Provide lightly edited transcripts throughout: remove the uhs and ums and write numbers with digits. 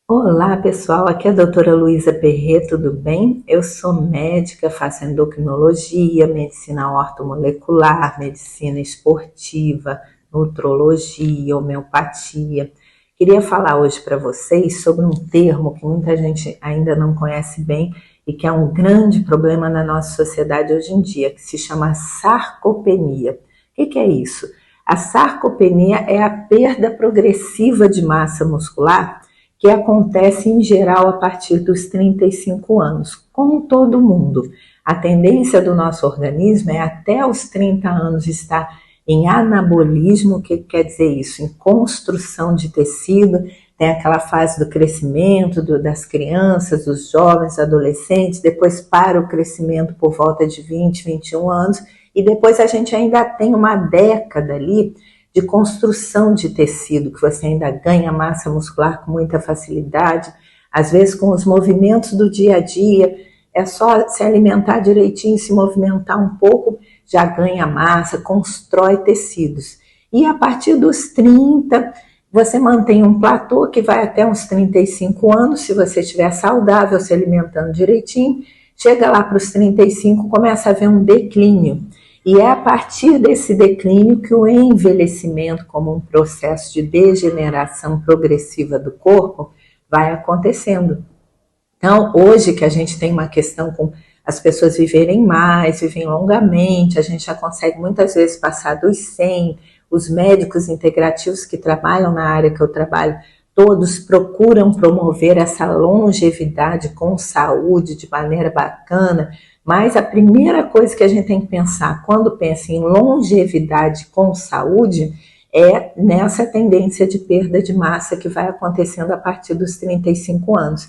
Olá pessoal, aqui é a doutora Luísa Perret, tudo bem? Eu sou médica, faço endocrinologia, medicina ortomolecular, medicina esportiva, nutrologia, homeopatia. Queria falar hoje para vocês sobre um termo que muita gente ainda não conhece bem e que é um grande problema na nossa sociedade hoje em dia, que se chama sarcopenia. O que é isso? A sarcopenia é a perda progressiva de massa muscular que acontece em geral a partir dos 35 anos, com todo mundo. A tendência do nosso organismo é até os 30 anos estar em anabolismo, o que quer dizer isso? Em construção de tecido, tem aquela fase do crescimento das crianças, dos jovens, adolescentes, depois para o crescimento por volta de 20, 21 anos, e depois a gente ainda tem uma década ali de construção de tecido, que você ainda ganha massa muscular com muita facilidade, às vezes com os movimentos do dia a dia, é só se alimentar direitinho, se movimentar um pouco, já ganha massa, constrói tecidos. E a partir dos 30, você mantém um platô que vai até uns 35 anos, se você estiver saudável, se alimentando direitinho, chega lá para os 35, começa a haver um declínio. E é a partir desse declínio que o envelhecimento, como um processo de degeneração progressiva do corpo, vai acontecendo. Então, hoje que a gente tem uma questão com as pessoas viverem mais, vivem longamente, a gente já consegue muitas vezes passar dos 100, os médicos integrativos que trabalham na área que eu trabalho, todos procuram promover essa longevidade com saúde, de maneira bacana, mas a primeira coisa que a gente tem que pensar quando pensa em longevidade com saúde é nessa tendência de perda de massa que vai acontecendo a partir dos 35 anos.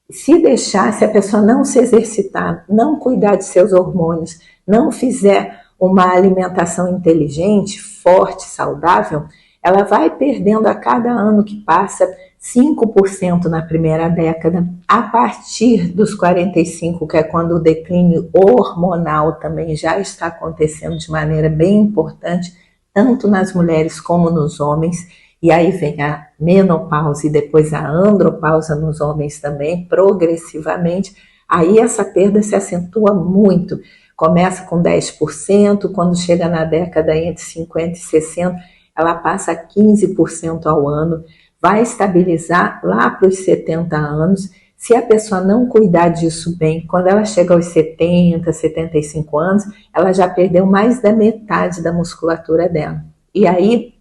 Se a pessoa não se exercitar, não cuidar de seus hormônios, não fizer uma alimentação inteligente, forte, saudável, ela vai perdendo a cada ano que passa 5% na primeira década, a partir dos 45, que é quando o declínio hormonal também já está acontecendo de maneira bem importante, tanto nas mulheres como nos homens, e aí vem a menopausa e depois a andropausa nos homens também, progressivamente, aí essa perda se acentua muito. Começa com 10%, quando chega na década entre 50 e 60, ela passa a 15% ao ano, vai estabilizar lá para os 70 anos. Se a pessoa não cuidar disso bem, quando ela chega aos 70, 75 anos, ela já perdeu mais da metade da musculatura dela. E aí,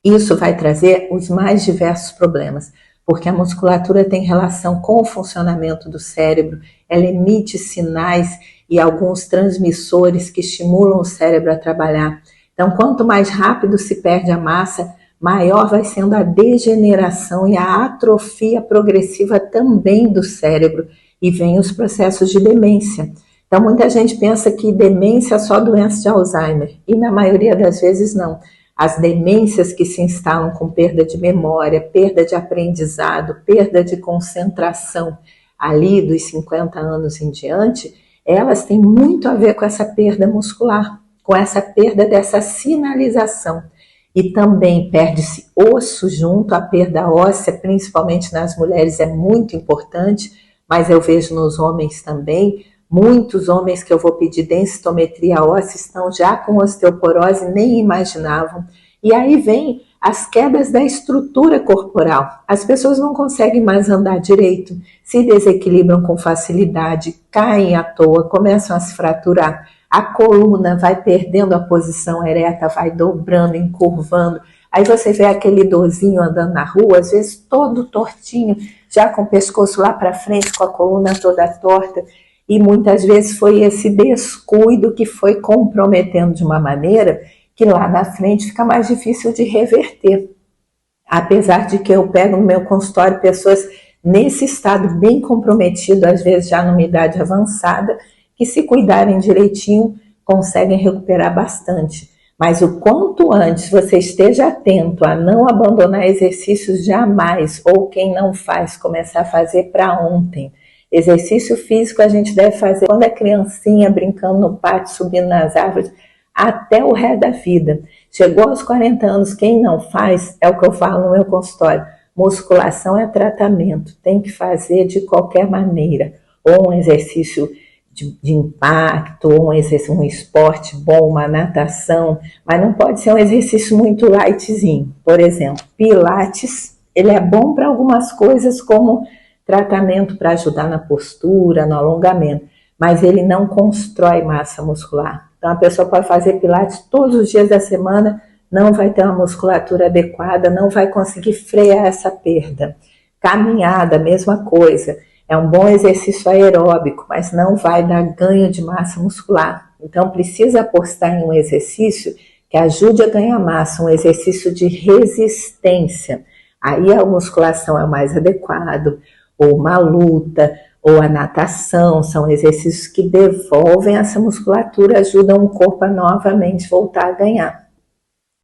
isso vai trazer os mais diversos problemas, porque a musculatura tem relação com o funcionamento do cérebro, ela emite sinais e alguns transmissores que estimulam o cérebro a trabalhar. Então, quanto mais rápido se perde a massa, maior vai sendo a degeneração e a atrofia progressiva também do cérebro, e vem os processos de demência. Então, muita gente pensa que demência é só doença de Alzheimer, e na maioria das vezes não. As demências que se instalam com perda de memória, perda de aprendizado, perda de concentração ali dos 50 anos em diante, elas têm muito a ver com essa perda muscular, com essa perda dessa sinalização. E também perde-se osso junto, a perda óssea, principalmente nas mulheres, é muito importante, mas eu vejo nos homens também. Muitos homens que eu vou pedir densitometria óssea estão já com osteoporose, nem imaginavam. E aí vem as quedas da estrutura corporal. As pessoas não conseguem mais andar direito, se desequilibram com facilidade, caem à toa, começam a se fraturar. A coluna vai perdendo a posição ereta, vai dobrando, encurvando. Aí você vê aquele idosinho andando na rua, às vezes todo tortinho, já com o pescoço lá para frente, com a coluna toda torta. E muitas vezes foi esse descuido que foi comprometendo de uma maneira que lá na frente fica mais difícil de reverter. Apesar de que eu pego no meu consultório pessoas nesse estado bem comprometido, às vezes já numa idade avançada, que se cuidarem direitinho conseguem recuperar bastante. Mas o quanto antes você esteja atento a não abandonar exercícios jamais, ou quem não faz, começar a fazer para ontem. Exercício físico a gente deve fazer quando é criancinha, brincando no pátio, subindo nas árvores, até o resto da vida. Chegou aos 40 anos, quem não faz, é o que eu falo no meu consultório, musculação é tratamento, tem que fazer de qualquer maneira, ou um exercício de impacto, ou um esporte bom, uma natação, mas não pode ser um exercício muito lightzinho. Por exemplo, Pilates, ele é bom para algumas coisas como tratamento para ajudar na postura, no alongamento, mas ele não constrói massa muscular. Então a pessoa pode fazer Pilates todos os dias da semana, não vai ter uma musculatura adequada, não vai conseguir frear essa perda. Caminhada, mesma coisa. É um bom exercício aeróbico, mas não vai dar ganho de massa muscular. Então precisa apostar em um exercício que ajude a ganhar massa, um exercício de resistência. Aí a musculação é o mais adequado, ou uma luta, ou a natação, são exercícios que devolvem essa musculatura, ajudam o corpo a novamente voltar a ganhar.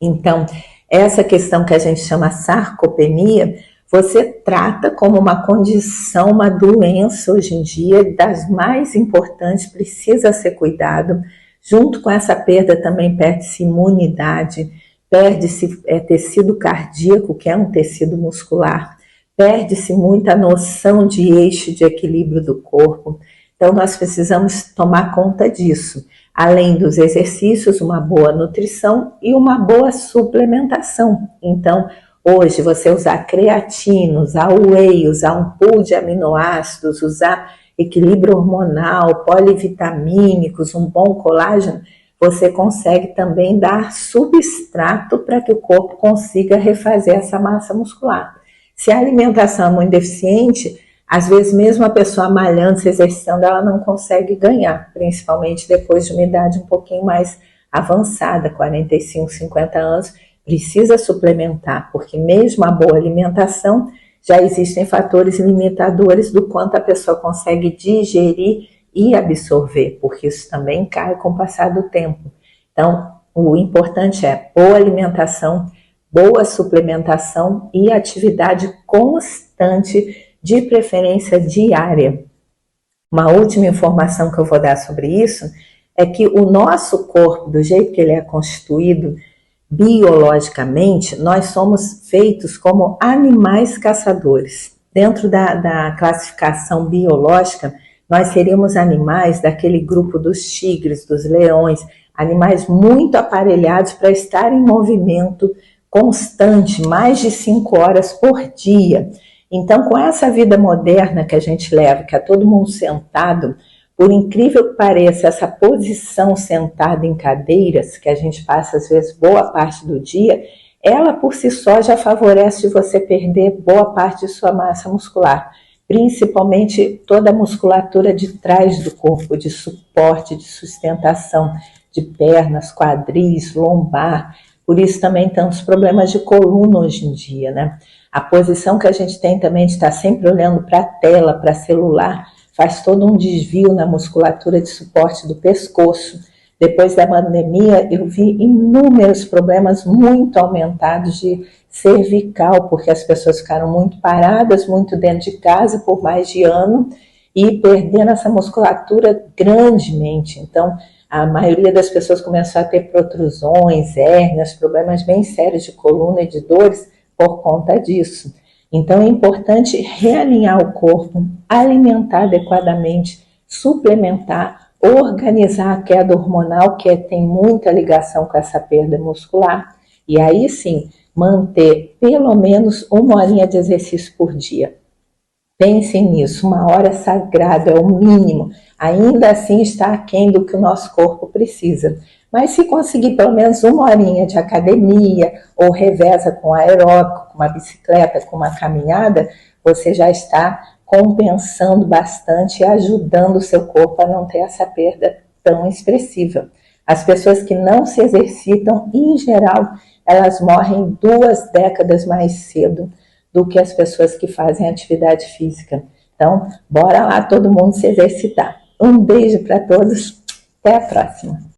Então, essa questão que a gente chama sarcopenia, você trata como uma condição, uma doença hoje em dia, das mais importantes, precisa ser cuidado. Junto com essa perda também perde-se imunidade, perde-se tecido cardíaco, que é um tecido muscular, perde-se muita noção de eixo, de equilíbrio do corpo. Então nós precisamos tomar conta disso. Além dos exercícios, uma boa nutrição e uma boa suplementação. Então, hoje, você usar creatina, usar whey, usar um pool de aminoácidos, usar equilíbrio hormonal, polivitamínicos, um bom colágeno, você consegue também dar substrato para que o corpo consiga refazer essa massa muscular. Se a alimentação é muito deficiente, às vezes mesmo a pessoa malhando, se exercitando, ela não consegue ganhar, principalmente depois de uma idade um pouquinho mais avançada, 45, 50 anos, precisa suplementar, porque mesmo a boa alimentação, já existem fatores limitadores do quanto a pessoa consegue digerir e absorver, porque isso também cai com o passar do tempo. Então, o importante é boa alimentação, boa suplementação e atividade constante, de preferência diária. Uma última informação que eu vou dar sobre isso é que o nosso corpo, do jeito que ele é constituído, biologicamente, nós somos feitos como animais caçadores. Dentro da classificação biológica, nós seríamos animais daquele grupo dos tigres, dos leões, animais muito aparelhados para estar em movimento constante, mais de 5 horas por dia. Então, com essa vida moderna que a gente leva, que é todo mundo sentado, por incrível que pareça, essa posição sentada em cadeiras, que a gente passa às vezes boa parte do dia, ela por si só já favorece você perder boa parte de sua massa muscular, principalmente toda a musculatura de trás do corpo, de suporte, de sustentação, de pernas, quadris, lombar. Por isso também tantos problemas de coluna hoje em dia, né? A posição que a gente tem também de estar sempre olhando para a tela, para celular, faz todo um desvio na musculatura de suporte do pescoço. Depois da pandemia, eu vi inúmeros problemas muito aumentados de cervical, porque as pessoas ficaram muito paradas, muito dentro de casa por mais de ano e perdendo essa musculatura grandemente. Então, a maioria das pessoas começou a ter protrusões, hérnias, problemas bem sérios de coluna e de dores por conta disso. Então é importante realinhar o corpo, alimentar adequadamente, suplementar, organizar a queda hormonal, que tem muita ligação com essa perda muscular, e aí sim manter pelo menos 1 horinha de exercício por dia. Pensem nisso, 1 hora sagrada é o mínimo, ainda assim está aquém do que o nosso corpo precisa. Mas se conseguir pelo menos 1 horinha de academia, ou reveza com aeróbico, com uma bicicleta, com uma caminhada, você já está compensando bastante e ajudando o seu corpo a não ter essa perda tão expressiva. As pessoas que não se exercitam, em geral, elas morrem 2 décadas mais cedo do que as pessoas que fazem atividade física. Então, bora lá todo mundo se exercitar. Um beijo para todos, até a próxima.